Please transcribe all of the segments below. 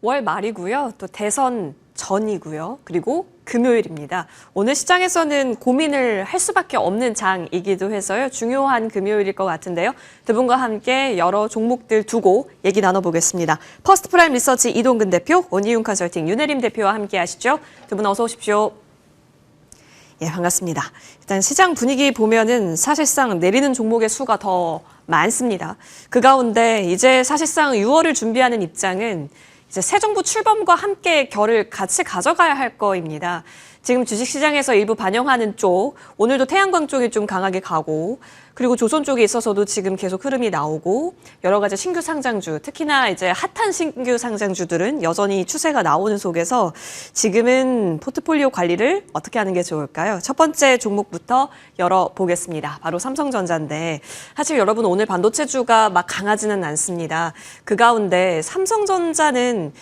월 말이고요. 또 대선 전이고요. 그리고 금요일입니다. 오늘 시장에서는 고민을 할 수밖에 없는 장이기도 해서요. 중요한 금요일일 것 같은데요. 두 분과 함께 여러 종목들 두고 얘기 나눠보겠습니다. 퍼스트프라임 리서치 이동근 대표, 원희윤 컨설팅 윤혜림 대표와 함께 하시죠. 두 분 어서 오십시오. 예, 반갑습니다. 일단 시장 분위기 보면은 사실상 내리는 종목의 수가 더 많습니다. 그 가운데 이제 사실상 6월을 준비하는 입장은 이제 새 정부 출범과 함께 결을 같이 가져가야 할 거입니다. 지금 주식시장에서 일부 반영하는 쪽, 오늘도 태양광 쪽이 좀 강하게 가고, 그리고 조선 쪽에 있어서도 지금 계속 흐름이 나오고, 여러 가지 신규 상장주, 특히나 이제 핫한 신규 상장주들은 여전히 추세가 나오는 속에서 지금은 포트폴리오 관리를 어떻게 하는 게 좋을까요? 첫 번째 종목부터 열어보겠습니다. 바로 삼성전자인데, 사실 여러분 오늘 반도체주가 막 강하지는 않습니다. 그 가운데 삼성전자는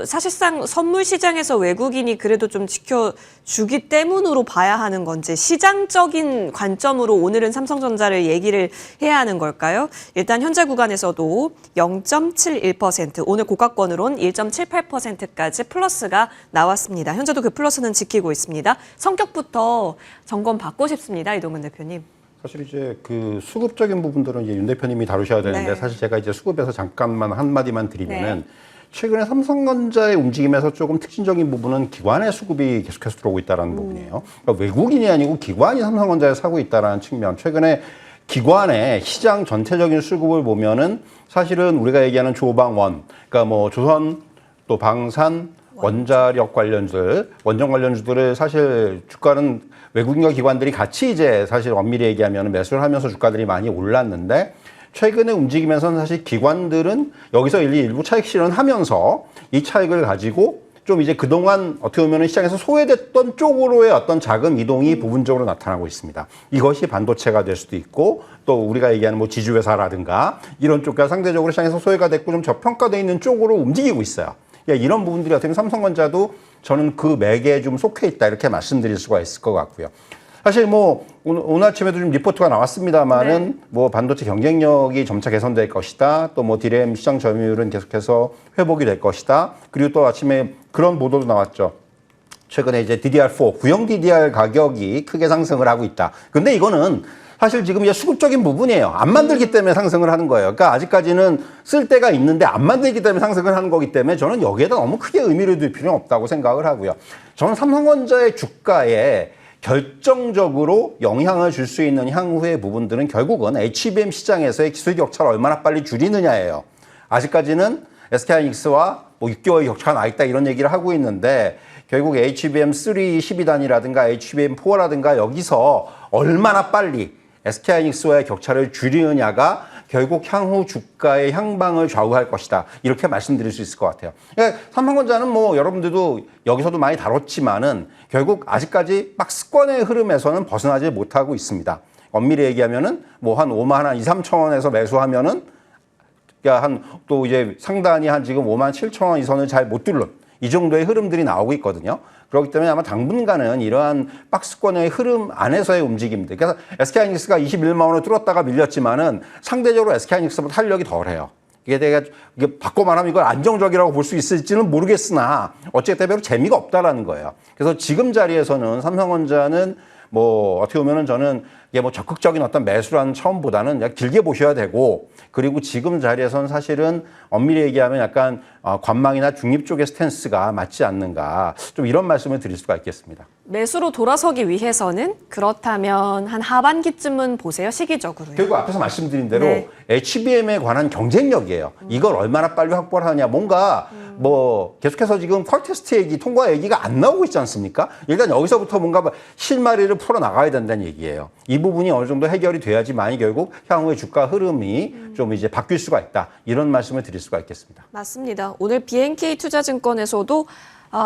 사실상 선물 시장에서 외국인이 그래도 좀 지켜주기 때문으로 봐야 하는 건지 시장적인 관점으로 오늘은 삼성전자를 얘기를 해야 하는 걸까요? 일단 현재 구간에서도 0.71%, 오늘 고가권으론 1.78%까지 플러스가 나왔습니다. 현재도 그 플러스는 지키고 있습니다. 성격부터 점검 받고 싶습니다. 이동근 대표님. 사실 이제 그 수급적인 부분들은 이제 윤 대표님이 다루셔야 되는데, 네. 사실 제가 이제 수급에서 잠깐만 한마디만 드리면은, 네. 최근에 삼성전자의 움직임에서 조금 특징적인 부분은 기관의 수급이 계속해서 들어오고 있다는 부분이에요. 그러니까 외국인이 아니고 기관이 삼성전자에 사고 있다는 측면. 최근에 기관의 시장 전체적인 수급을 보면은 사실은 우리가 얘기하는 조방원, 그러니까 뭐 조선 또 방산, 원자력 관련주들, 원전 관련주들을 사실 주가는 외국인과 기관들이 같이 이제 사실 엄밀히 얘기하면 매수를 하면서 주가들이 많이 올랐는데, 최근에 움직이면서는 사실 기관들은 여기서 일부 차익 실현하면서 이 차익을 가지고 좀 이제 그동안 어떻게 보면 시장에서 소외됐던 쪽으로의 어떤 자금 이동이 부분적으로 나타나고 있습니다. 이것이 반도체가 될 수도 있고, 또 우리가 얘기하는 뭐 지주회사라든가 이런 쪽과 상대적으로 시장에서 소외가 됐고 좀 저평가되어 있는 쪽으로 움직이고 있어요. 이런 부분들이 어떻게 보면 삼성전자도 저는 그 맥에 좀 속해 있다, 이렇게 말씀드릴 수가 있을 것 같고요. 사실 뭐 오늘 아침에도 좀 리포트가 나왔습니다만은, 네. 뭐 반도체 경쟁력이 점차 개선될 것이다. 또 뭐 DRAM 시장 점유율은 계속해서 회복이 될 것이다. 그리고 또 아침에 그런 보도도 나왔죠. 최근에 이제 DDR4 구형 DDR 가격이 크게 상승을 하고 있다. 근데 이거는 사실 지금 이제 수급적인 부분이에요. 안 만들기 때문에 상승을 하는 거예요. 그러니까 아직까지는 쓸 데가 있는데 안 만들기 때문에 상승을 하는 거기 때문에 저는 여기에다 너무 크게 의미를 둘 필요는 없다고 생각을 하고요. 저는 삼성전자의 주가에 결정적으로 영향을 줄 수 있는 향후의 부분들은 결국은 HBM 시장에서의 기술 격차를 얼마나 빨리 줄이느냐예요. 아직까지는 SK하이닉스와 뭐 6개월 격차가 나 있다, 이런 얘기를 하고 있는데, 결국 HBM3 12단이라든가 HBM4라든가 여기서 얼마나 빨리 SK하이닉스와의 격차를 줄이느냐가 결국 향후 주가의 향방을 좌우할 것이다, 이렇게 말씀드릴 수 있을 것 같아요. 그러니까 삼성전자는 뭐 여러분들도 여기서도 많이 다뤘지만은 결국 아직까지 박스권의 흐름에서는 벗어나지 못하고 있습니다. 엄밀히 얘기하면은 뭐 한 5만 한 2, 3천 원에서 매수하면은, 그러니까 한 또 이제 상단이 한 지금 5만 7천 원 이 선을 잘 못 뚫는 이 정도의 흐름들이 나오고 있거든요. 그렇기 때문에 아마 당분간은 이러한 박스권의 흐름 안에서의 움직임들. 그래서 SK하이닉스가 21만 원을 뚫었다가 밀렸지만은 상대적으로 SK하이닉스보다 탄력이 덜해요. 이게 바꿔 말하면 이걸 안정적이라고 볼 수 있을지는 모르겠으나 어쨌든 별로 재미가 없다라는 거예요. 그래서 지금 자리에서는 삼성전자는 뭐 어떻게 보면은 저는 이게 뭐 적극적인 어떤 매수라는 처음보다는 그냥 길게 보셔야 되고, 그리고 지금 자리에서는 사실은 엄밀히 얘기하면 약간 관망이나 중립 쪽의 스탠스가 맞지 않는가, 좀 이런 말씀을 드릴 수가 있겠습니다. 매수로 돌아서기 위해서는 그렇다면 한 하반기쯤은 보세요, 시기적으로요. 결국 앞에서 말씀드린 대로, 네. HBM에 관한 경쟁력이에요. 이걸 얼마나 빨리 확보를 하냐. 뭔가 뭐 계속해서 지금 퀄 테스트 얘기, 통과 얘기가 안 나오고 있지 않습니까? 일단 여기서부터 뭔가 실마리를 풀어 나가야 된다는 얘기예요. 이 부분이 어느 정도 해결이 돼야지만이 결국 향후의 주가 흐름이 좀 이제 바뀔 수가 있다, 이런 말씀을 드릴 수가 있겠습니다. 맞습니다. 오늘 BNK 투자증권에서도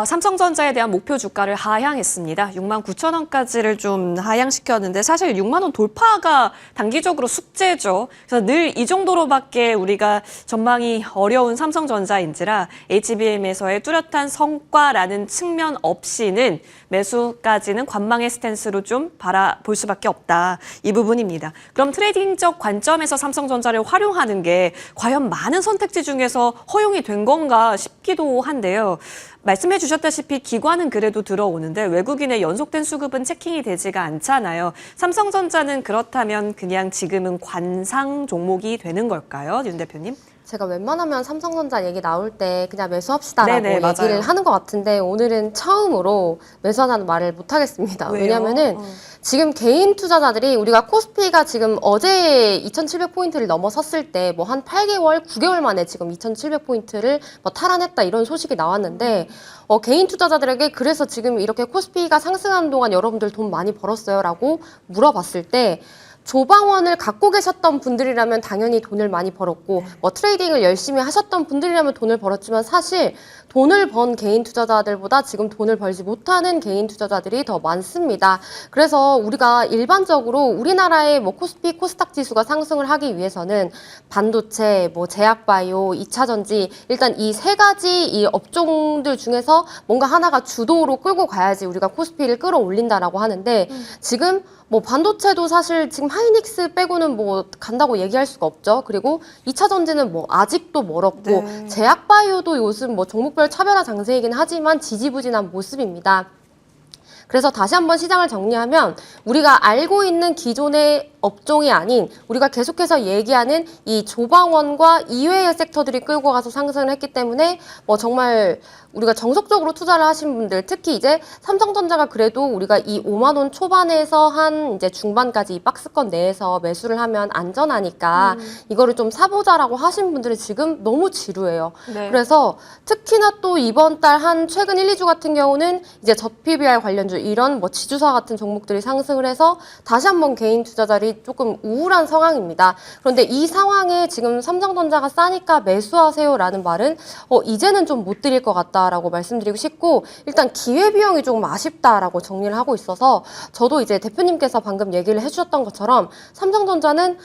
삼성전자에 대한 목표 주가를 하향했습니다. 6만 9천 원까지를 좀 하향시켰는데 사실 6만 원 돌파가 단기적으로 숙제죠. 그래서 늘 이 정도로밖에 우리가 전망이 어려운 삼성전자인지라 HBM에서의 뚜렷한 성과라는 측면 없이는 매수까지는 관망의 스탠스로 좀 바라볼 수밖에 없다. 이 부분입니다. 그럼 트레이딩적 관점에서 삼성전자를 활용하는 게 과연 많은 선택지 중에서 허용이 된 건가 싶기도 한데요. 말씀해 주셨다시피 기관은 그래도 들어오는데 외국인의 연속된 수급은 체킹이 되지가 않잖아요. 삼성전자는 그렇다면 그냥 지금은 관상 종목이 되는 걸까요? 윤 대표님? 제가 웬만하면 삼성전자 얘기 나올 때 그냥 매수합시다라고 네네, 맞아요. 얘기를 하는 것 같은데 오늘은 처음으로 매수하자는 말을 못 하겠습니다. 왜요? 왜냐면은 지금 개인 투자자들이 우리가 코스피가 지금 어제 2,700포인트를 넘어섰을 때 뭐 한 8개월, 9개월 만에 지금 2,700포인트를 뭐 탈환했다 이런 소식이 나왔는데 개인 투자자들에게 그래서 지금 이렇게 코스피가 상승하는 동안 여러분들 돈 많이 벌었어요? 라고 물어봤을 때 조방원을 갖고 계셨던 분들이라면 당연히 돈을 많이 벌었고 뭐 트레이딩을 열심히 하셨던 분들이라면 돈을 벌었지만 사실 돈을 번 개인 투자자들보다 지금 돈을 벌지 못하는 개인 투자자들이 더 많습니다. 그래서 우리가 일반적으로 우리나라의 뭐 코스피, 코스닥 지수가 상승을 하기 위해서는 반도체, 뭐 제약바이오, 2차전지 일단 이 세 가지 이 업종들 중에서 뭔가 하나가 주도로 끌고 가야지 우리가 코스피를 끌어올린다라고 하는데 지금 뭐 반도체도 사실 지금 하이닉스 빼고는 뭐 간다고 얘기할 수가 없죠. 그리고 2차 전지는 뭐 아직도 멀었고 네. 제약바이오도 요즘 뭐 종목별 차별화 장세이긴 하지만 지지부진한 모습입니다. 그래서 다시 한번 시장을 정리하면 우리가 알고 있는 기존의 업종이 아닌 우리가 계속해서 얘기하는 이 조방원과 이외의 섹터들이 끌고 가서 상승을 했기 때문에 뭐 정말 우리가 정석적으로 투자를 하신 분들 특히 이제 삼성전자가 그래도 우리가 이 5만 원 초반에서 한 이제 중반까지 이 박스권 내에서 매수를 하면 안전하니까 이거를 좀 사보자라고 하신 분들이 지금 너무 지루해요. 네. 그래서 특히나 또 이번 달 한 최근 1, 2주 같은 경우는 이제 저PBR 관련주 이런 뭐 지주사 같은 종목들이 상승을 해서 다시 한번 개인 투자자들이 조금 우울한 상황입니다. 그런데 이 상황에 지금 삼성전자가 싸니까 매수하세요라는 말은 이제는 좀 못 드릴 것 같다라고 말씀드리고 싶고 일단 기회비용이 조금 아쉽다라고 정리를 하고 있어서 저도 이제 대표님께서 방금 얘기를 해주셨던 것처럼 삼성전자는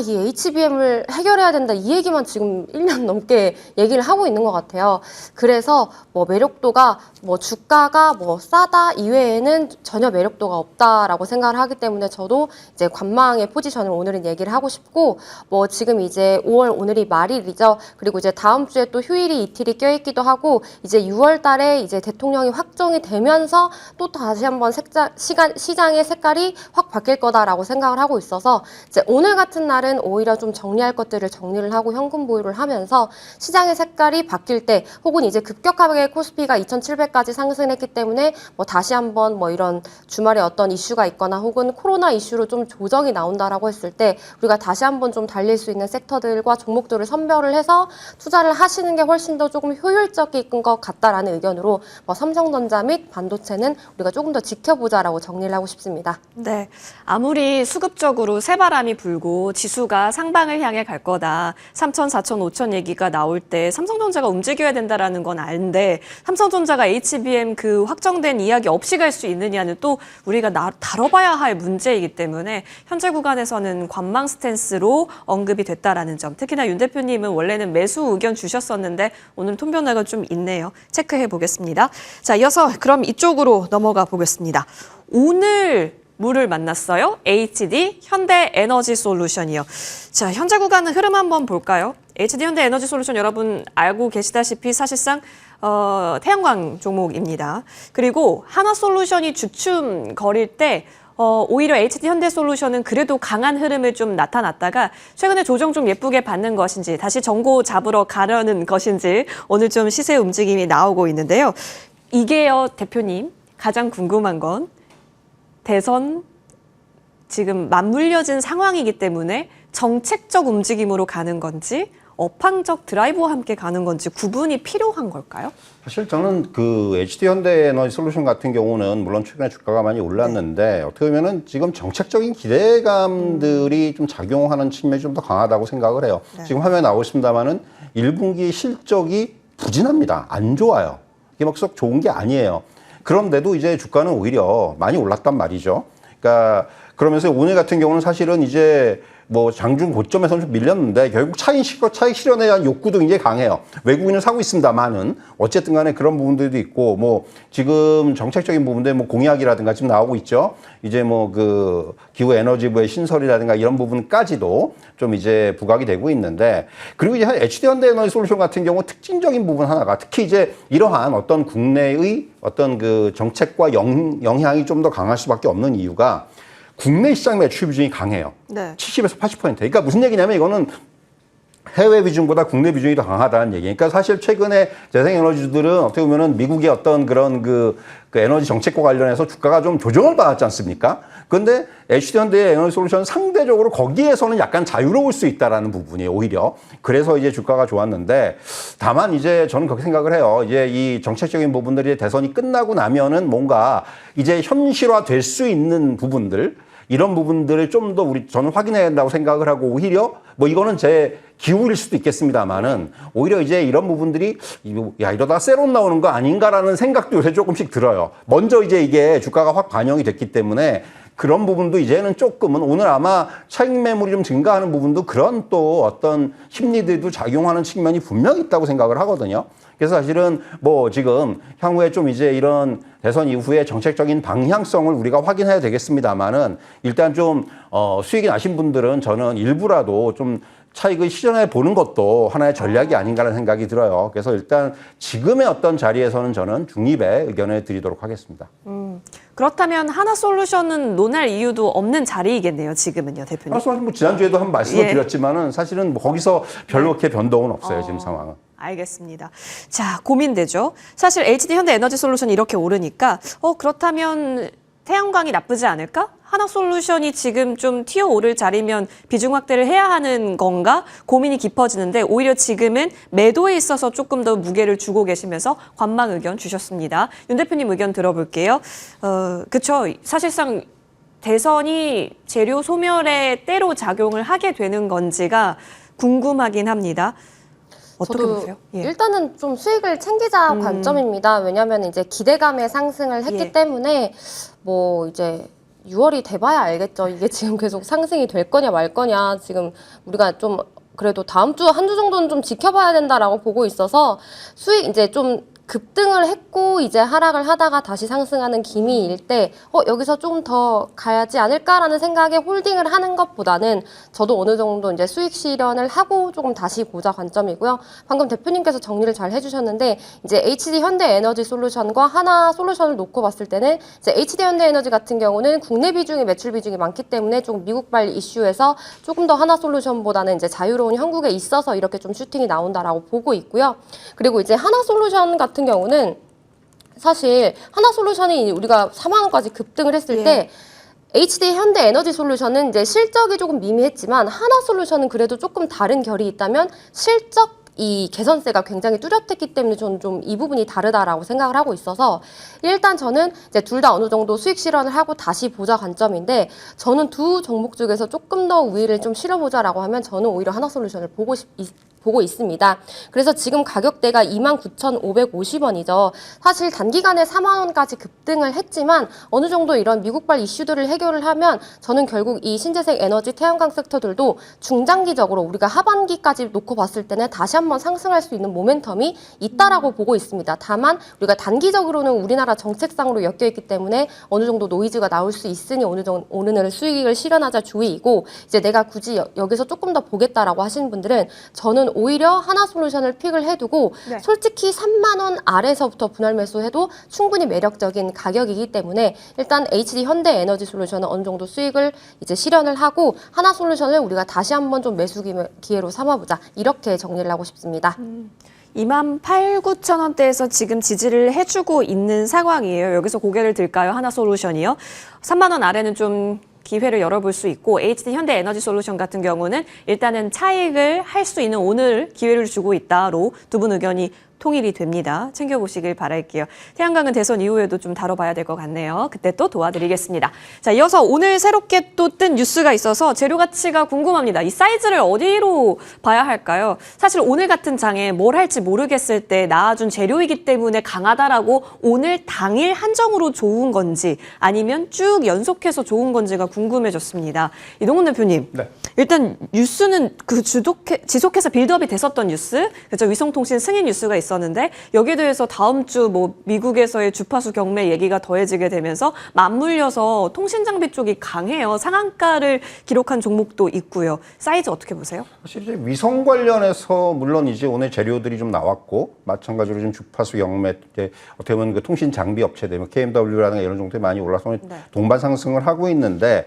이 HBM을 해결해야 된다 이 얘기만 지금 1년 넘게 얘기를 하고 있는 것 같아요. 그래서 뭐 매력도가 뭐 주가가 뭐 싸다 이외에는 전혀 매력도가 없다라고 생각을 하기 때문에 저도 이제 관망의 포지션을 오늘은 얘기를 하고 싶고 뭐 지금 이제 5월 오늘이 말일이죠. 그리고 이제 다음 주에 또 휴일이 이틀이 껴있기도 하고 이제 6월 달에 이제 대통령이 확정이 되면서 또 다시 한번 시장의 색깔이 확 바뀔 거다라고 생각을 하고 있어서 이제 오늘 같은 날은 오히려 좀 정리할 것들을 정리를 하고 현금 보유를 하면서 시장의 색깔이 바뀔 때 혹은 이제 급격하게 코스피가 2,700까지 상승했기 때문에 뭐 다시 한번 뭐 이런 주말에 어떤 이슈가 있거나 혹은 코로나 이슈로 좀 조정이 나온다라고 했을 때 우리가 다시 한번 좀 달릴 수 있는 섹터들과 종목들을 선별을 해서 투자를 하시는 게 훨씬 더 조금 효율적인 것 같다라는 의견으로 뭐 삼성전자 및 반도체는 우리가 조금 더 지켜보자라고 정리를 하고 싶습니다. 네, 아무리 수급적으로 새바람이 불고 지수가 상방을 향해 갈 거다. 3천, 4천, 5천 얘기가 나올 때 삼성전자가 움직여야 된다라는 건 아는데 삼성전자가 HBM 그 확정된 이야기 없이 갈 수 있느냐는 또 우리가 다뤄봐야 할 문제이기 때문에 현재 구간에서는 관망 스탠스로 언급이 됐다라는 점. 특히나 윤 대표님은 원래는 매수 의견 주셨었는데 오늘 톤 변화가 좀 있네요. 체크해 보겠습니다. 자, 이어서 그럼 이쪽으로 넘어가 보겠습니다. 오늘 뭐를 만났어요? HD 현대에너지솔루션이요. 자, 현재 구간은 흐름 한번 볼까요? HD 현대에너지솔루션 여러분 알고 계시다시피 사실상 태양광 종목입니다. 그리고 하나솔루션이 주춤거릴 때 오히려 HD 현대솔루션은 그래도 강한 흐름을 좀 나타났다가 최근에 조정 좀 예쁘게 받는 것인지 다시 정고 잡으러 가려는 것인지 오늘 좀 시세 움직임이 나오고 있는데요. 이게요, 대표님 가장 궁금한 건 대선 지금 맞물려진 상황이기 때문에 정책적 움직임으로 가는 건지 업황적 드라이브와 함께 가는 건지 구분이 필요한 걸까요? 사실 저는 그 HD 현대에너지솔루션 같은 경우는 물론 최근에 주가가 많이 올랐는데 어떻게 보면은 지금 정책적인 기대감들이 좀 작용하는 측면이 좀 더 강하다고 생각을 해요. 지금 화면에 나오고 있습니다만은 1분기 실적이 부진합니다. 안 좋아요. 이게 막 썩 좋은 게 아니에요. 그런데도 이제 주가는 오히려 많이 올랐단 말이죠. 그러니까 그러면서 오늘 같은 경우는 사실은 이제 뭐 장중 고점에서는 좀 밀렸는데 결국 차익 실현에 대한 욕구도 굉장히 강해요. 외국인은 사고 있습니다만은 어쨌든 간에 그런 부분들도 있고 뭐 지금 정책적인 부분들 뭐 공약이라든가 지금 나오고 있죠. 이제 뭐 그 기후 에너지부의 신설이라든가 이런 부분까지도 좀 이제 부각이 되고 있는데 그리고 이제 HD 현대에너지솔루션 같은 경우 특징적인 부분 하나가 특히 이제 이러한 어떤 국내의 어떤 그 정책과 영향이 좀 더 강할 수밖에 없는 이유가 국내 시장 매출 비중이 강해요. 네. 70에서 80%. 그러니까 무슨 얘기냐면 이거는 해외 비중보다 국내 비중이 더 강하다는 얘기. 그러니까 사실 최근에 재생에너지들은 어떻게 보면은 미국의 어떤 그런 그 에너지 정책과 관련해서 주가가 좀 조정을 받았지 않습니까? 그런데 HD현대의 에너지 솔루션은 상대적으로 거기에서는 약간 자유로울 수 있다라는 부분이 오히려. 그래서 이제 주가가 좋았는데 다만 이제 저는 그렇게 생각을 해요. 이제 이 정책적인 부분들이 대선이 끝나고 나면은 뭔가 이제 현실화 될 수 있는 부분들 이런 부분들을 좀 더 저는 확인해야 된다고 생각을 하고 오히려 뭐 이거는 제 기울일 수도 있겠습니다만은 오히려 이제 이런 부분들이 야 이러다 세론 나오는 거 아닌가라는 생각도 요새 조금씩 들어요. 먼저 이제 이게 주가가 확 반영이 됐기 때문에 그런 부분도 이제는 조금은 오늘 아마 차익 매물이 좀 증가하는 부분도 그런 또 어떤 심리들도 작용하는 측면이 분명히 있다고 생각을 하거든요. 그래서 사실은 뭐 지금 향후에 좀 이제 이런 대선 이후에 정책적인 방향성을 우리가 확인해야 되겠습니다만은 일단 좀 수익이 나신 분들은 저는 일부라도 좀 차익을 실현해 보는 것도 하나의 전략이 아닌가라는 생각이 들어요. 그래서 일단 지금의 어떤 자리에서는 저는 중립의 의견을 드리도록 하겠습니다. 그렇다면 하나솔루션은 논할 이유도 없는 자리이겠네요. 지금은요, 대표님. 하나솔루션 뭐 지난주에도 한 말씀을 예. 드렸지만은 사실은 뭐 거기서 별로 그렇게 변동은 없어요. 지금 상황은. 알겠습니다. 자, 고민되죠. 사실 HD현대에너지솔루션이 이렇게 오르니까 그렇다면 태양광이 나쁘지 않을까? 하나솔루션이 지금 좀 튀어오를 자리면 비중 확대를 해야 하는 건가? 고민이 깊어지는데 오히려 지금은 매도에 있어서 조금 더 무게를 주고 계시면서 관망 의견 주셨습니다. 윤 대표님 의견 들어볼게요. 그쵸. 사실상 대선이 재료 소멸에 때로 작용을 하게 되는 건지가 궁금하긴 합니다. 어떻게 저도 보세요? 예. 일단은 좀 수익을 챙기자 관점입니다. 왜냐하면 이제 기대감의 상승을 했기 예. 때문에 뭐 이제 6월이 돼봐야 알겠죠. 이게 지금 계속 상승이 될 거냐 말 거냐. 지금 우리가 좀 그래도 다음 주 한 주 정도는 좀 지켜봐야 된다라고 보고 있어서 수익 이제 좀 급등을 했고 이제 하락을 하다가 다시 상승하는 기미일 때 여기서 좀 더 가야지 않을까라는 생각에 홀딩을 하는 것보다는 저도 어느 정도 이제 수익 실현을 하고 조금 다시 보자 관점이고요. 방금 대표님께서 정리를 잘 해주셨는데 이제 HD 현대에너지솔루션과 하나솔루션을 놓고 봤을 때는 이제 HD 현대에너지 같은 경우는 국내 비중이 매출 비중이 많기 때문에 조금 미국발 이슈에서 조금 더 하나솔루션보다는 이제 자유로운 형국에 있어서 이렇게 좀 슈팅이 나온다라고 보고 있고요. 그리고 이제 하나솔루션 같은 경우는 사실 하나솔루션이 우리가 4만 원까지 급등을 했을 때 HD 현대에너지솔루션은 이제 실적이 조금 미미했지만 하나솔루션은 그래도 조금 다른 결이 있다면 실적 이 개선세가 굉장히 뚜렷했기 때문에 저는 좀 이 부분이 다르다라고 생각을 하고 있어서 일단 저는 이제 둘 다 어느 정도 수익 실현을 하고 다시 보자 관점인데 저는 두 종목 중에서 조금 더 우위를 좀 실어보자라고 하면 저는 오히려 하나솔루션을 보고 있습니다. 그래서 지금 가격대가 29,550원이죠. 사실 단기간에 4만 원까지 급등을 했지만 어느 정도 이런 미국발 이슈들을 해결을 하면 저는 결국 이 신재생 에너지 태양광 섹터들도 중장기적으로 우리가 하반기까지 놓고 봤을 때는 다시 한번 상승할 수 있는 모멘텀이 있다라고 보고 있습니다. 다만 우리가 단기적으로는 우리나라 정책상으로 엮여있기 때문에 어느 정도 노이즈가 나올 수 있으니 오늘 수익을 실현하자 주의이고 이제 내가 굳이 여기서 조금 더 보겠다라고 하시는 분들은 저는 오히려 하나솔루션을 픽을 해두고 솔직히 3만 원 아래서부터 분할 매수해도 충분히 매력적인 가격이기 때문에 일단 HD 현대에너지솔루션은 어느 정도 수익을 이제 실현을 하고 하나솔루션을 우리가 다시 한번 좀 매수 기회로 삼아보자 이렇게 정리를 하고 싶습니다. 28,900원대에서 지금 지지를 해주고 있는 상황이에요. 여기서 고개를 들까요? 하나솔루션이요. 3만 원 아래는 좀 기회를 열어볼 수 있고 HD 현대에너지솔루션 같은 경우는 일단은 차익을 할 수 있는 오늘 기회를 주고 있다로 두 분 의견이 통일이 됩니다. 챙겨보시길 바랄게요. 태양광은 대선 이후에도 좀 다뤄봐야 될 것 같네요. 그때 또 도와드리겠습니다. 자, 이어서 오늘 새롭게 또 뜬 뉴스가 있어서 재료 가치가 궁금합니다. 이 사이즈를 어디로 봐야 할까요? 사실 오늘 같은 장에 뭘 할지 모르겠을 때 나와준 재료이기 때문에 강하다라고 오늘 당일 한정으로 좋은 건지 아니면 쭉 연속해서 좋은 건지가 궁금해졌습니다. 이동훈 대표님, 네. 일단 뉴스는 그 지속해서 빌드업이 됐었던 뉴스, 그렇죠? 위성통신 승인 뉴스가 있었는데 여기에 대해서 다음 주 뭐 미국에서의 주파수 경매 얘기가 더해지게 되면서 맞물려서 통신 장비 쪽이 강해요. 상한가를 기록한 종목도 있고요. 사이즈 어떻게 보세요? 사실 이제 위성 관련해서 물론 이제 오늘 재료들이 좀 나왔고 마찬가지로 좀 주파수 경매 때 어떻게 보면 그 통신 장비 업체들 KMW라든가 이런 정도에 많이 올라서 네. 동반 상승을 하고 있는데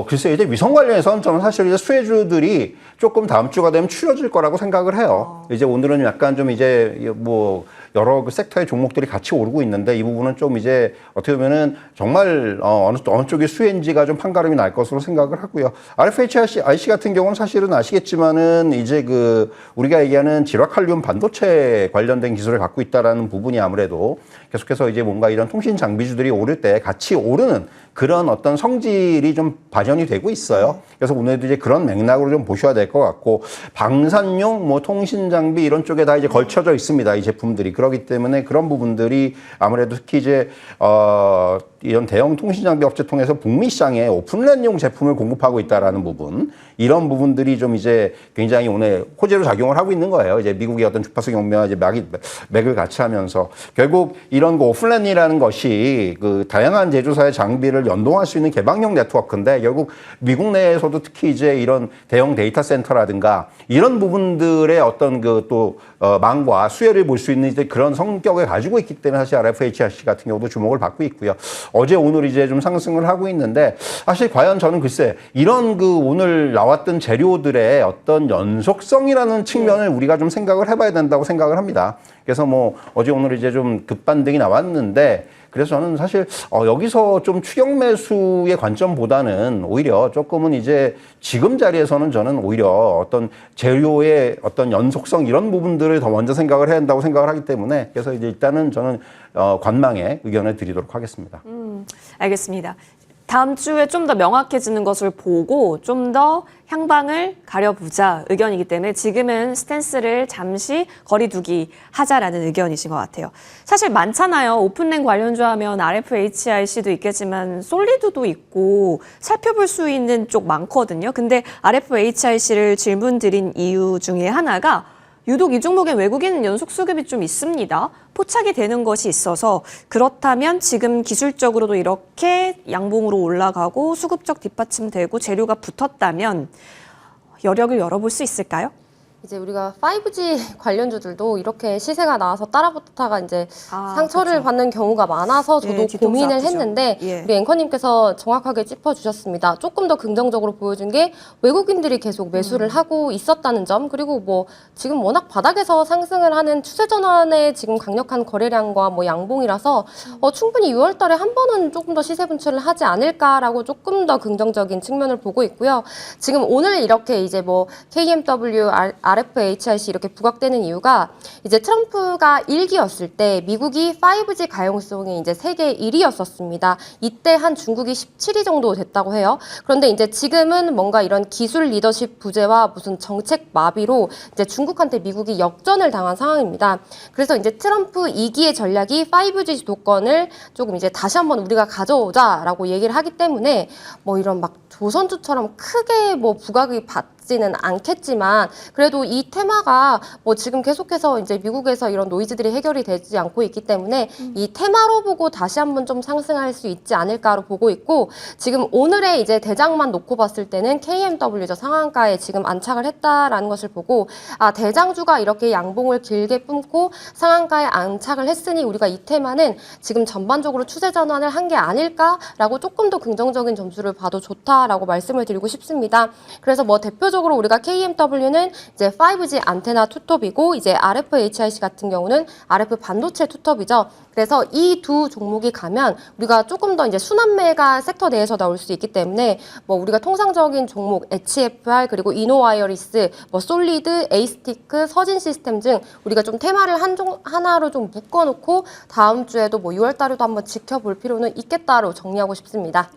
글쎄 이제 위성 관련해서는 저는 사실 이제 수혜주들이 조금 다음 주가 되면 추려질 거라고 생각을 해요. 이제 오늘은 약간 좀 이제 뭐 여러 그 섹터의 종목들이 같이 오르고 있는데 이 부분은 좀 이제 어떻게 보면은 정말 어느 쪽이 수혜인지가 좀 판가름이 날 것으로 생각을 하고요. RFHIC 같은 경우는 사실은 아시겠지만은 이제 그 우리가 얘기하는 질화칼륨 반도체 관련된 기술을 갖고 있다라는 부분이 아무래도 계속해서 이제 뭔가 이런 통신 장비주들이 오를 때 같이 오르는 그런 어떤 성질이 좀 발현이 되고 있어요. 그래서 오늘도 이제 그런 맥락으로 좀 보셔야 될 것 같고 방산용 뭐 통신 장비 이런 쪽에 다 이제 걸쳐져 있습니다. 이 제품들이. 그렇기 때문에 그런 부분들이 아무래도 특히 이제 이런 대형 통신 장비 업체 통해서 북미 시장에 오픈랜용 제품을 공급하고 있다라는 부분, 이런 부분들이 좀 이제 굉장히 오늘 호재로 작용을 하고 있는 거예요. 이제 미국의 어떤 주파수 경매와 이제 맥을 같이 하면서 결국 이런 거 오픈랜이라는 것이 그 다양한 제조사의 장비를 연동할 수 있는 개방형 네트워크인데 결국 미국 내에서도 특히 이제 이런 대형 데이터 센터라든가 이런 부분들의 어떤 그 또 망과 수혜를 볼 수 있는 이제 그런 성격을 가지고 있기 때문에 사실 RFHIC 같은 경우도 주목을 받고 있고요. 어제 오늘 이제 좀 상승을 하고 있는데 사실 과연 저는 글쎄 이런 그 오늘 나왔던 재료들의 어떤 연속성이라는 측면을 우리가 좀 생각을 해봐야 된다고 생각을 합니다. 그래서 뭐 어제 오늘 이제 좀 급반등이 나왔는데 그래서 저는 사실 여기서 좀 추격 매수의 관점보다는 오히려 조금은 이제 지금 자리에서는 저는 오히려 어떤 재료의 어떤 연속성 이런 부분들을 더 먼저 생각을 해야 한다고 생각을 하기 때문에 그래서 이제 일단은 저는 관망의 의견을 드리도록 하겠습니다. 알겠습니다. 다음 주에 좀 더 명확해지는 것을 보고 좀 더 향방을 가려보자 의견이기 때문에 지금은 스탠스를 잠시 거리두기 하자라는 의견이신 것 같아요. 사실 많잖아요. 오픈랜 관련주 하면 RFHIC도 있겠지만 솔리드도 있고 살펴볼 수 있는 쪽 많거든요. 근데 RFHIC를 질문 드린 이유 중에 하나가 유독 이 종목엔 외국인 연속 수급이 좀 있습니다. 포착이 되는 것이 있어서 그렇다면 지금 기술적으로도 이렇게 양봉으로 올라가고 수급적 뒷받침되고 재료가 붙었다면 여력을 열어볼 수 있을까요? 이제 우리가 5G 관련주들도 이렇게 시세가 나와서 따라붙다가 이제 상처를 그렇죠. 받는 경우가 많아서 저도 뒤통수 고민을 아프죠. 했는데 예. 우리 앵커님께서 정확하게 짚어주셨습니다. 조금 더 긍정적으로 보여준 게 외국인들이 계속 매수를 하고 있었다는 점, 그리고 뭐 지금 워낙 바닥에서 상승을 하는 추세 전환의 지금 강력한 거래량과 뭐 양봉이라서 충분히 6월 달에 한 번은 조금 더 시세 분출을 하지 않을까라고 조금 더 긍정적인 측면을 보고 있고요. 지금 오늘 이렇게 이제 뭐 KMW, RFHIC 이렇게 부각되는 이유가 이제 트럼프가 1기였을 때 미국이 5G 가용성이 이제 세계 1위였었습니다. 이때 한 중국이 17위 정도 됐다고 해요. 그런데 이제 지금은 뭔가 이런 기술 리더십 부재와 무슨 정책 마비로 이제 중국한테 미국이 역전을 당한 상황입니다. 그래서 이제 트럼프 2기의 전략이 5G 주도권을 조금 이제 다시 한번 우리가 가져오자라고 얘기를 하기 때문에 뭐 이런 막 조선주처럼 크게 뭐 부각이 받지는 않겠지만 그래도 이 테마가 뭐 지금 계속해서 이제 미국에서 이런 노이즈들이 해결이 되지 않고 있기 때문에 이 테마로 보고 다시 한번 좀 상승할 수 있지 않을까로 보고 있고, 지금 오늘의 이제 대장만 놓고 봤을 때는 KMW죠. 상한가에 지금 안착을 했다라는 것을 보고 대장주가 이렇게 양봉을 길게 뿜고 상한가에 안착을 했으니 우리가 이 테마는 지금 전반적으로 추세 전환을 한 게 아닐까라고 조금 더 긍정적인 점수를 봐도 좋다라고 말씀을 드리고 싶습니다. 그래서 뭐 대표적으로 대표적으로 우리가 KMW는 이제 5G 안테나 투톱이고 이제 RFHIC 같은 경우는 RF 반도체 투톱이죠. 그래서 이 두 종목이 가면 우리가 조금 더 이제 순환매가 섹터 내에서 나올 수 있기 때문에 뭐 우리가 통상적인 종목 HFR 그리고 이노와이어리스, 뭐 솔리드, 에이스티크, 서진 시스템 등 우리가 좀 테마를 하나로 좀 묶어놓고 다음 주에도 뭐 6월 달에도 한번 지켜볼 필요는 있겠다로 정리하고 싶습니다.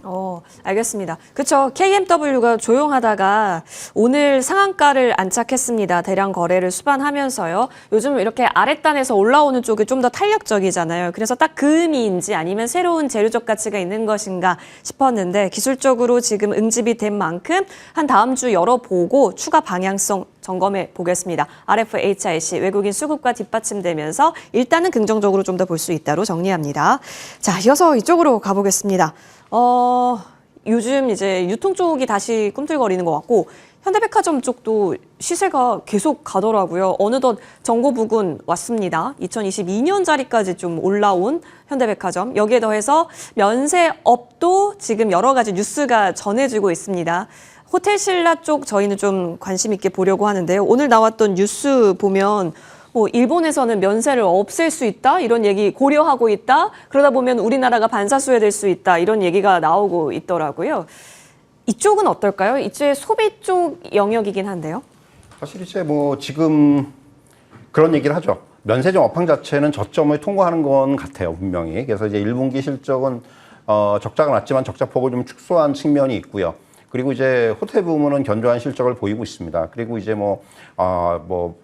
알겠습니다. 그렇죠. KMW가 조용하다가 오늘 상한가를 안착했습니다. 대량 거래를 수반하면서요. 요즘 이렇게 아랫단에서 올라오는 쪽이 좀 더 탄력적이잖아요. 그래서 딱 그 의미인지 아니면 새로운 재료적 가치가 있는 것인가 싶었는데 기술적으로 지금 응집이 된 만큼 한 다음 주 열어보고 추가 방향성 점검해 보겠습니다. RFHIC 외국인 수급과 뒷받침되면서 일단은 긍정적으로 좀 더 볼 수 있다로 정리합니다. 자, 이어서 이쪽으로 가보겠습니다. 요즘 이제 유통 쪽이 다시 꿈틀거리는 것 같고 현대백화점 쪽도 시세가 계속 가더라고요. 어느덧 정고 부근 왔습니다. 2022년짜리까지 좀 올라온 현대백화점. 여기에 더해서 면세업도 지금 여러 가지 뉴스가 전해지고 있습니다. 호텔신라 쪽 저희는 좀 관심 있게 보려고 하는데요. 오늘 나왔던 뉴스 보면 뭐 일본에서는 면세를 없앨 수 있다 이런 얘기 고려하고 있다. 그러다 보면 우리나라가 반사수혜될 수 있다 이런 얘기가 나오고 있더라고요. 이쪽은 어떨까요? 이제 소비 쪽 영역이긴 한데요. 사실 이제 뭐 지금 그런 얘기를 하죠. 면세점 업황 자체는 저점을 통과하는 건 같아요, 분명히. 그래서 이제 1분기 실적은 적자가 났지만 적자폭을 좀 축소한 측면이 있고요. 그리고 이제 호텔 부문은 견조한 실적을 보이고 있습니다. 그리고 이제 뭐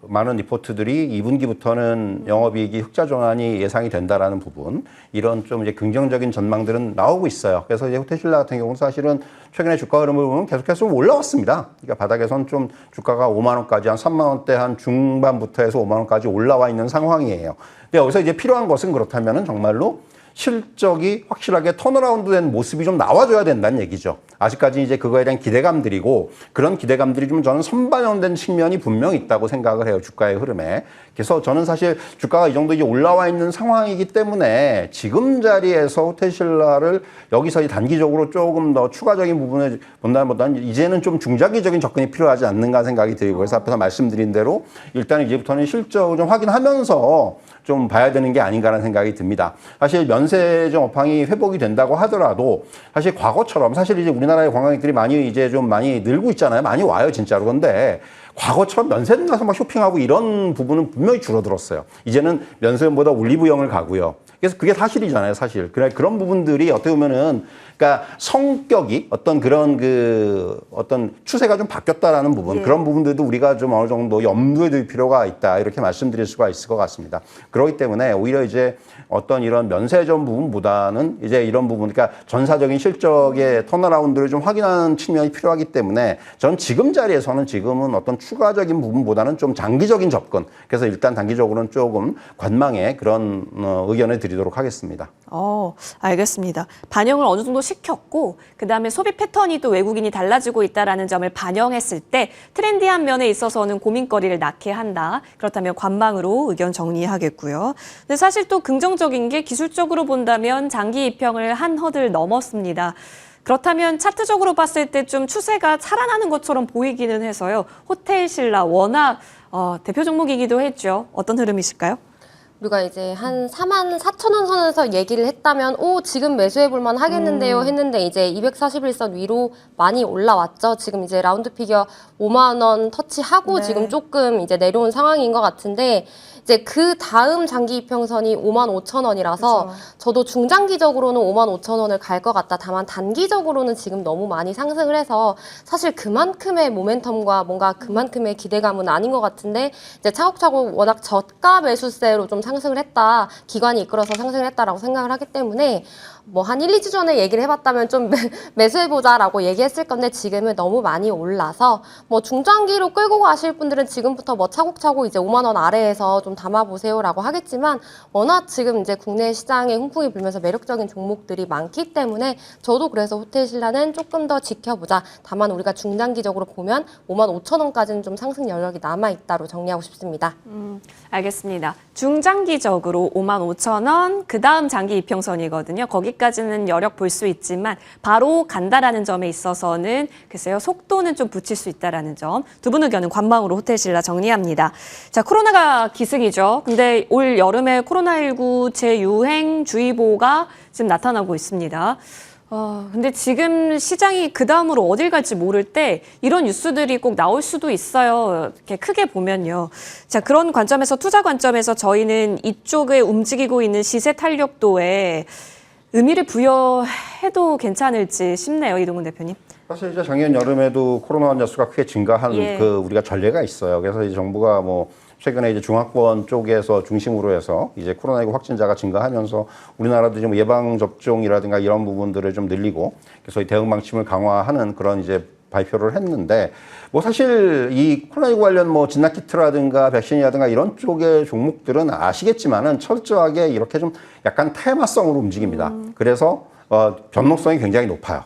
많은 리포트들이 2분기부터는 영업이익이 흑자 전환이 예상이 된다라는 부분, 이런 좀 이제 긍정적인 전망들은 나오고 있어요. 그래서 이제 호텔신라 같은 경우는 사실은 최근에 주가 흐름을 보면 계속해서 올라왔습니다. 그러니까 바닥에선 좀 주가가 5만 원까지 한 3만 원대 한 중반부터 해서 5만 원까지 올라와 있는 상황이에요. 근데 여기서 이제 필요한 것은 그렇다면은 정말로 실적이 확실하게 턴어라운드 된 모습이 좀 나와줘야 된다는 얘기죠. 아직까지 이제 그거에 대한 기대감들이고 그런 기대감들이 좀 저는 선반영된 측면이 분명히 있다고 생각을 해요. 주가의 흐름에. 그래서 저는 사실 주가가 이 정도 이제 올라와 있는 상황이기 때문에 지금 자리에서 호텔신라를 여기서 단기적으로 조금 더 추가적인 부분을 본다기보다는 이제는 좀 중장기적인 접근이 필요하지 않는가 생각이 들고 그래서 앞에서 말씀드린 대로 일단 이제부터는 실적을 좀 확인하면서 좀 봐야 되는 게 아닌가라는 생각이 듭니다. 사실 면세점 업황이 회복이 된다고 하더라도 사실 과거처럼 사실 이제 우리나라의 관광객들이 많이 이제 좀 많이 늘고 있잖아요. 많이 와요, 진짜로. 근데 과거처럼 면세점 가서 막 쇼핑하고 이런 부분은 분명히 줄어들었어요. 이제는 면세점보다 올리브영을 가고요. 그래서 그게 사실이잖아요, 사실. 그런 부분들이 어떻게 보면은, 그러니까 성격이 어떤 그런 어떤 추세가 좀 바뀌었다라는 부분, 그런 부분들도 우리가 좀 어느 정도 염두에 둘 필요가 있다, 이렇게 말씀드릴 수가 있을 것 같습니다. 그렇기 때문에 오히려 이제 어떤 이런 면세점 부분보다는 이제 이런 부분, 그러니까 전사적인 실적의 턴어라운드를 좀 확인하는 측면이 필요하기 때문에 전 지금 자리에서는 지금은 어떤 추가적인 부분보다는 좀 장기적인 접근, 그래서 일단 단기적으로는 조금 관망의 그런 의견을 드리도록 하겠습니다. 알겠습니다. 반영을 어느 정도 시켰고 그다음에 소비 패턴이 또 외국인이 달라지고 있다는 점을 반영했을 때 트렌디한 면에 있어서는 고민거리를 낳게 한다. 그렇다면 관망으로 의견 정리하겠고요. 근데 사실 또 긍정적인 게 기술적으로 본다면 장기 입형을 한 허들 넘었습니다. 그렇다면 차트적으로 봤을 때 좀 추세가 살아나는 것처럼 보이기는 해서요. 호텔신라 워낙 대표 종목이기도 했죠. 어떤 흐름이실까요? 우리가 이제 한 44,000원 선에서 얘기를 했다면 지금 매수해볼 만 하겠는데요 했는데 이제 241선 위로 많이 올라왔죠. 지금 이제 라운드 피겨 5만 원 터치하고 지금 조금 이제 내려온 상황인 것 같은데 이제 그 다음 장기 이평선이 55,000원이라서 저도 중장기적으로는 55,000원을 갈 것 같다. 다만 단기적으로는 지금 너무 많이 상승을 해서 사실 그만큼의 모멘텀과 뭔가 그만큼의 기대감은 아닌 것 같은데 이제 차곡차곡 워낙 저가 매수세로 좀 상승을 했다. 기관이 이끌어서 상승을 했다라고 생각을 하기 때문에 뭐 한 1, 2주 전에 얘기를 해봤다면 좀 매수해보자라고 얘기했을 건데 지금은 너무 많이 올라서 뭐 중장기로 끌고 가실 분들은 지금부터 뭐 차곡차곡 이제 5만 원 아래에서 좀 담아보세요라고 하겠지만 워낙 지금 이제 국내 시장에 훈풍이 불면서 매력적인 종목들이 많기 때문에 저도 그래서 호텔신라는 조금 더 지켜보자. 다만 우리가 중장기적으로 보면 55,000원까지는 좀 상승 여력이 남아있다로 정리하고 싶습니다. 알겠습니다. 중장기적으로 55,000원, 그 다음 장기 이평선이거든요. 거기까지는 여력 볼 수 있지만 바로 간다라는 점에 있어서는 글쎄요, 속도는 좀 붙일 수 있다라는 점. 두 분 의견은 관망으로 호텔신라 정리합니다. 자, 코로나가 기승이죠. 근데 올 여름에 코로나19 재유행주의보가 지금 나타나고 있습니다. 근데 지금 시장이 그 다음으로 어딜 갈지 모를 때 이런 뉴스들이 꼭 나올 수도 있어요. 이렇게 크게 보면요. 자, 그런 관점에서, 투자 관점에서 저희는 이쪽에 움직이고 있는 시세 탄력도에 의미를 부여해도 괜찮을지 싶네요. 이동훈 대표님. 사실 이제 작년 여름에도 코로나 환자 수가 크게 증가한 예. 우리가 전례가 있어요. 그래서 이제 정부가 뭐 최근에 이제 중화권 쪽에서 중심으로 해서 이제 코로나19 확진자가 증가하면서 우리나라도 좀 예방 접종이라든가 이런 부분들을 좀 늘리고 그래서 대응 방침을 강화하는 그런 이제 발표를 했는데 뭐 사실 이 코로나19 관련 뭐 진단 키트라든가 백신이라든가 이런 쪽의 종목들은 아시겠지만은 철저하게 이렇게 좀 약간 테마성으로 움직입니다. 그래서 변동성이 굉장히 높아요.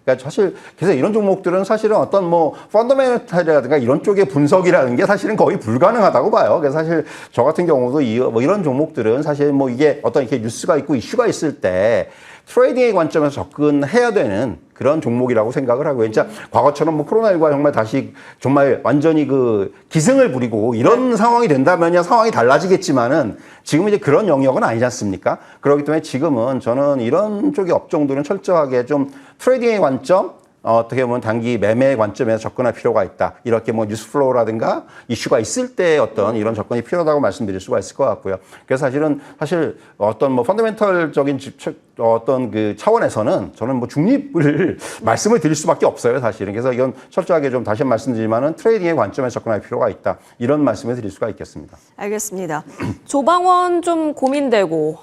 그러니까 사실 그래서 이런 종목들은 사실은 어떤 뭐 펀더멘털이라든가 이런 쪽의 분석이라는 게 사실은 거의 불가능하다고 봐요. 그래서 사실 저 같은 경우도 뭐 이런 종목들은 사실 뭐 이게 어떤 이렇게 뉴스가 있고 이슈가 있을 때 트레이딩의 관점에서 접근해야 되는 그런 종목이라고 생각을 하고요. 진짜 과거처럼 뭐 코로나19가 정말 다시 정말 완전히 그 기승을 부리고 이런 상황이 된다면야 상황이 달라지겠지만은 지금 이제 그런 영역은 아니지 않습니까? 그렇기 때문에 지금은 저는 이런 쪽의 업종들은 철저하게 좀 트레이딩의 관점, 어떻게 보면 단기 매매의 관점에서 접근할 필요가 있다. 이렇게 뭐 뉴스 플로우라든가 이슈가 있을 때 어떤 이런 접근이 필요하다고 말씀드릴 수가 있을 것 같고요. 그래서 사실 어떤 뭐 펀더멘털적인 어떤 그 차원에서는 저는 뭐 중립을 말씀을 드릴 수밖에 없어요, 사실은. 그래서 이건 철저하게 좀 다시 말씀드리면은 트레이딩의 관점에서 접근할 필요가 있다. 이런 말씀을 드릴 수가 있겠습니다. 알겠습니다. 조방원 좀 고민되고,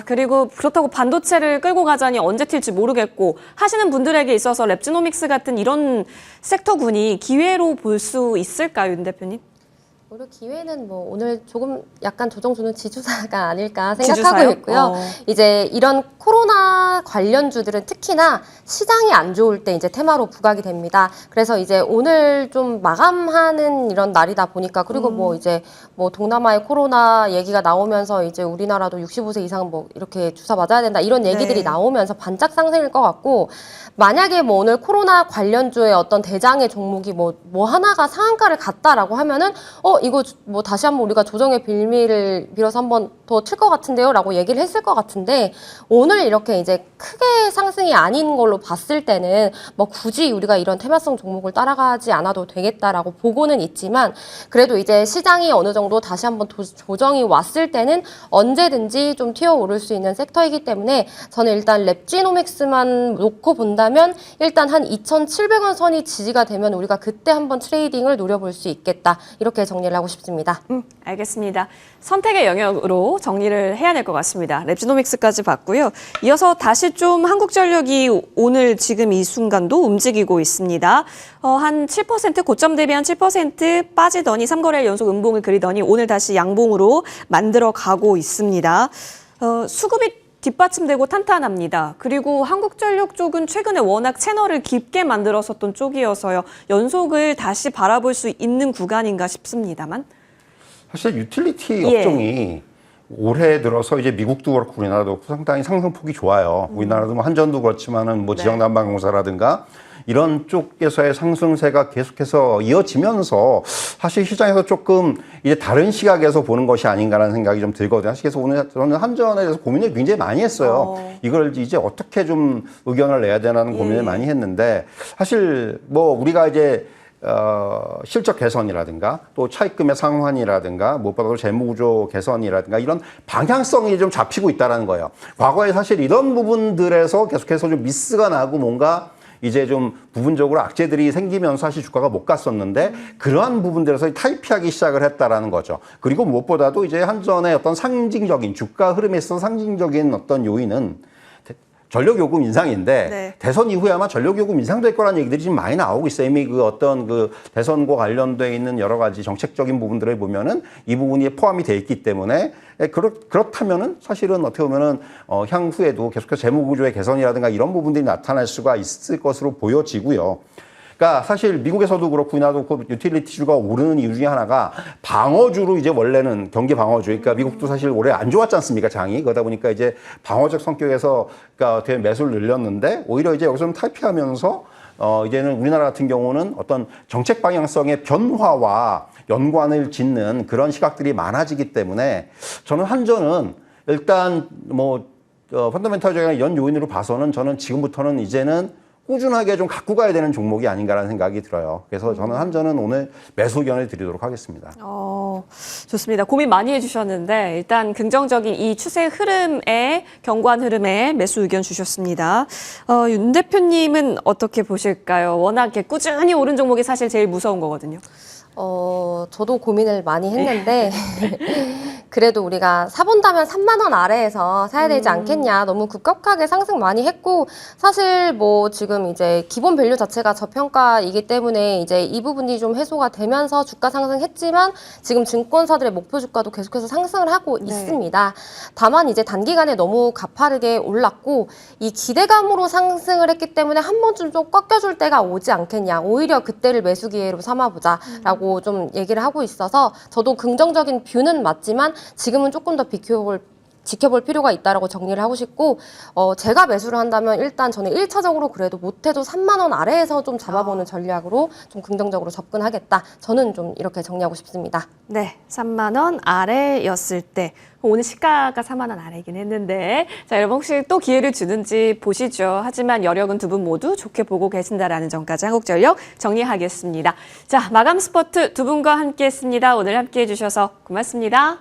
그리고 그렇다고 반도체를 끌고 가자니 언제 튈지 모르겠고 하시는 분들에게 있어서 랩지노믹스 같은 이런 섹터군이 기회로 볼 수 있을까요, 윤 대표님? 오히려 기회는 뭐 오늘 조금 약간 조정주는 지주사가 아닐까 생각하고 지주사요? 있고요. 이제 이런 코로나 관련주들은 특히나 시장이 안 좋을 때 이제 테마로 부각이 됩니다. 그래서 이제 오늘 좀 마감하는 이런 날이다 보니까 그리고 뭐 이제 뭐 동남아의 코로나 얘기가 나오면서 이제 우리나라도 65세 이상 뭐 이렇게 주사 맞아야 된다 이런 얘기들이 네. 나오면서 반짝 상승일 것 같고 만약에 뭐 오늘 코로나 관련주의 어떤 대장의 종목이 뭐 하나가 상한가를 갔다라고 하면은 이거 뭐 다시 한번 우리가 조정의 빌미를 빌어서 한번 더 틀 것 같은데요 라고 얘기를 했을 것 같은데 오늘 이렇게 이제 크게 상승이 아닌 걸로 봤을 때는 뭐 굳이 우리가 이런 테마성 종목을 따라가지 않아도 되겠다라고 보고는 있지만 그래도 이제 시장이 어느 정도 다시 한번 조정이 왔을 때는 언제든지 좀 튀어오를 수 있는 섹터이기 때문에 저는 일단 랩지노믹스만 놓고 본다면 일단 한 2,700원 선이 지지가 되면 우리가 그때 한번 트레이딩을 노려볼 수 있겠다 이렇게 정리를 하고 싶습니다. 알겠습니다. 선택의 영역으로 정리를 해야 될 것 같습니다. 랩지노믹스까지 봤고요. 이어서 다시 좀 한국전력이 오늘 지금 이 순간도 움직이고 있습니다. 한 7% 고점 대비 한 7% 빠지더니 3거래일 연속 음봉을 그리더니 오늘 다시 양봉으로 만들어 가고 있습니다. 수급이 뒷받침되고 탄탄합니다. 그리고 한국전력 쪽은 최근에 워낙 채널을 깊게 만들었었던 쪽이어서요. 연속을 다시 바라볼 수 있는 구간인가 싶습니다만. 사실 유틸리티 업종이 올해 들어서 이제 미국도 그렇고 우리나라도 상당히 상승폭이 좋아요. 우리나라도 뭐 한전도 그렇지만은 뭐 지역난방공사라든가 이런 쪽에서의 상승세가 계속해서 이어지면서 사실 시장에서 조금 이제 다른 시각에서 보는 것이 아닌가라는 생각이 좀 들거든요. 사실 그래서 오늘 저는 한전에 대해서 고민을 굉장히 많이 했어요. 이걸 이제 어떻게 좀 의견을 내야 되나는 고민을 많이 했는데 사실 뭐 우리가 이제 실적 개선이라든가 또 차입금의 상환이라든가 무엇보다도 재무구조 개선이라든가 이런 방향성이 좀 잡히고 있다는 거예요. 과거에 사실 이런 부분들에서 계속해서 좀 미스가 나고 뭔가 이제 좀 부분적으로 악재들이 생기면서 사실 주가가 못 갔었는데 그러한 부분들에서 탈피하기 시작을 했다라는 거죠. 그리고 무엇보다도 이제 한전의 어떤 상징적인 주가 흐름에 있어서 상징적인 어떤 요인은 전력요금 인상인데 대선 이후에 아마 전력요금 인상될 거라는 얘기들이 지금 많이 나오고 있어요. 이미 그 어떤 그 대선과 관련돼 있는 여러 가지 정책적인 부분들을 보면은 이 부분이 포함이 돼 있기 때문에 그렇다면은 사실은 어떻게 보면은 향후에도 계속해서 재무구조의 개선이라든가 이런 부분들이 나타날 수가 있을 것으로 보여지고요. 그러니까 사실 미국에서도 그렇고 우리나라도 그 유틸리티주가 오르는 이유 중에 하나가 방어주로 이제 원래는 경기 방어주. 그러니까 미국도 사실 올해 안 좋았지 않습니까, 장이. 그러다 보니까 이제 방어적 성격에서 그러니까 어떻게 매수를 늘렸는데 오히려 이제 여기서는 탈피하면서 이제는 우리나라 같은 경우는 어떤 정책 방향성의 변화와 연관을 짓는 그런 시각들이 많아지기 때문에 저는 한전은 일단 뭐 펀더멘탈적인 연 요인으로 봐서는 저는 지금부터는 이제는 꾸준하게 좀 갖고 가야 되는 종목이 아닌가라는 생각이 들어요. 그래서 저는 한전은 오늘 매수 의견을 드리도록 하겠습니다. 좋습니다. 고민 많이 해주셨는데 일단 긍정적인 이 추세 흐름에 경관 흐름에 매수 의견 주셨습니다. 윤 대표님은 어떻게 보실까요? 워낙 이렇게 꾸준히 오른 종목이 사실 제일 무서운 거거든요. 저도 고민을 많이 했는데 그래도 우리가 사본다면 3만 원 아래에서 사야 되지 않겠냐. 너무 급격하게 상승 많이 했고 사실 뭐 지금 이제 기본 밸류 자체가 저평가이기 때문에 이제 이 부분이 좀 해소가 되면서 주가 상승했지만 지금 증권사들의 목표 주가도 계속해서 상승을 하고 있습니다. 다만 이제 단기간에 너무 가파르게 올랐고 이 기대감으로 상승을 했기 때문에 한 번쯤 좀 꺾여줄 때가 오지 않겠냐. 오히려 그때를 매수 기회로 삼아보자라고 좀 얘기를 하고 있어서 저도 긍정적인 뷰는 맞지만 지금은 조금 더 지켜볼 필요가 있다라고 정리를 하고 싶고 제가 매수를 한다면 일단 저는 1차적으로 그래도 못해도 3만 원 아래에서 좀 잡아보는 전략으로 좀 긍정적으로 접근하겠다. 저는 좀 이렇게 정리하고 싶습니다. 네, 3만 원 아래였을 때 오늘 시가가 4만 원 아래이긴 했는데 자 여러분 혹시 또 기회를 주는지 보시죠. 하지만 여력은 두 분 모두 좋게 보고 계신다라는 점까지 한국전력 정리하겠습니다. 자 마감 스포트 두 분과 함께했습니다. 오늘 함께해 주셔서 고맙습니다.